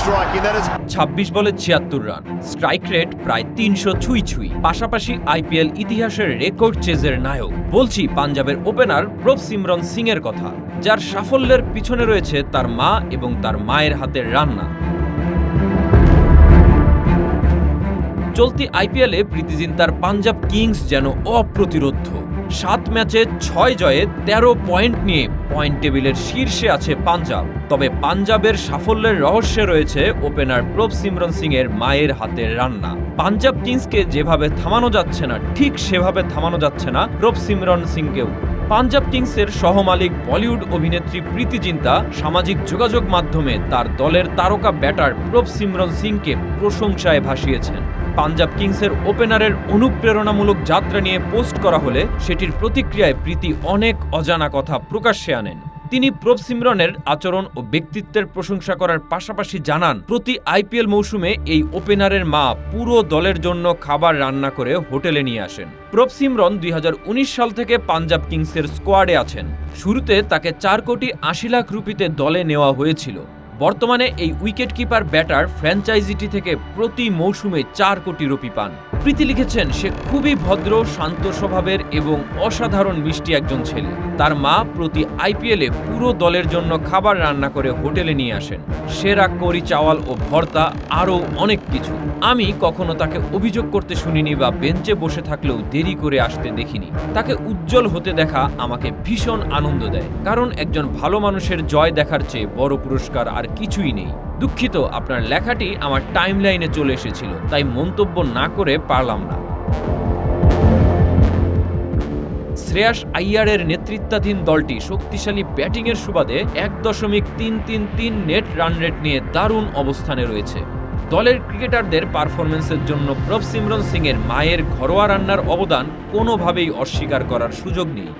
26 বলে 76 run, strike rate প্রায় 300 ছুঁই, পাশাপাশি আইপিএল ইতিহাসের রেকর্ড চেজের নায়ক। বলছি পাঞ্জাবের ওপেনার প্রভসিমরন সিং এর কথা, যার সাফল্যের পিছনে রয়েছে তার মা এবং তার মায়ের হাতের রান্না। চলতি আইপিএলে প্রীতি জিন্তার পাঞ্জাব কিংস যেন অপ্রতিরোধ্য। 7 ম্যাচে 6 জয়ে 13 পয়েন্ট নিয়ে পয়েন্ট টেবিলের শীর্ষে আছে পাঞ্জাব। তবে পাঞ্জাবের সাফল্যের রহস্যে রয়েছে ওপেনার প্রভসিমরন সিং এর মায়ের হাতের রান্না। পাঞ্জাব কিংসকে যেভাবে থামানো যাচ্ছে না, ঠিক সেভাবে থামানো যাচ্ছে না প্রভসিমরন সিংকেও। পাঞ্জাব কিংসের সহমালিক বলিউড অভিনেত্রী প্রীতি জিন্তা সামাজিক যোগাযোগ মাধ্যমে তার দলের তারকা ব্যাটার প্রভসিমরন সিংকে প্রশংসায় ভাসিয়েছেন। পাঞ্জাব কিংসের ওপেনারের অনুপ্রেরণামূলক যাত্রা নিয়ে পোস্ট করা হলে সেটির প্রতিক্রিয়ায় প্রীতি অনেক অজানা কথা প্রকাশ্যে আনেন। তিনি প্রভসিমরনের আচরণ ও ব্যক্তিত্বের প্রশংসা করার পাশাপাশি জানান, প্রতি আইপিএল মৌসুমে এই ওপেনারের মা পুরো দলের জন্য খাবার রান্না করে হোটেলে নিয়ে আসেন। প্রভসিমরন 2019 সাল থেকে পাঞ্জাব কিংসের স্কোয়াডে আছেন। শুরুতে তাকে 4 কোটি 80 লাখ রুপিতে দলে নেওয়া হয়েছিল। বর্তমানে এই উইকেট কিপার ব্যাটার ফ্র্যাঞ্চাইজিটি থেকে প্রতি মৌসুমে 4 কোটি রুপি পান। প্রীতি লিখেছেন, সে খুবই ভদ্র, শান্ত স্বভাবের এবং অসাধারণ মিষ্টি একজন ছেলে। তার মা প্রতি আইপিএলে পুরো দলের জন্য খাবার রান্না করে হোটেলে নিয়ে আসেন। সেরা করি চাওয়াল ও ভর্তা, আরও অনেক কিছু। আমি কখনো তাকে অভিযোগ করতে শুনিনি বা বেঞ্চে বসে থাকলেও দেরি করে আসতে দেখিনি। তাকে উজ্জ্বল হতে দেখা আমাকে ভীষণ আনন্দ দেয়, কারণ একজন ভালো মানুষের জয় দেখার চেয়ে বড় পুরস্কার আর কিছুই নেই। দুঃখিত, আপনার লেখাটি আমার টাইমলাইনে চলে এসেছিল, তাই মন্তব্য না করে পারলাম না। শ্রেয়াস আইয়ারের নেতৃত্বাধীন দলটি শক্তিশালী ব্যাটিংয়ের সুবাদে 1.333 নেট রান রেট নিয়ে দারুণ অবস্থানে রয়েছে। দলের ক্রিকেটারদের পারফরম্যান্সের জন্য প্রভসিমরন সিং এর মায়ের ঘরোয়া রান্নার অবদান কোনোভাবেই অস্বীকার করার সুযোগ নেই।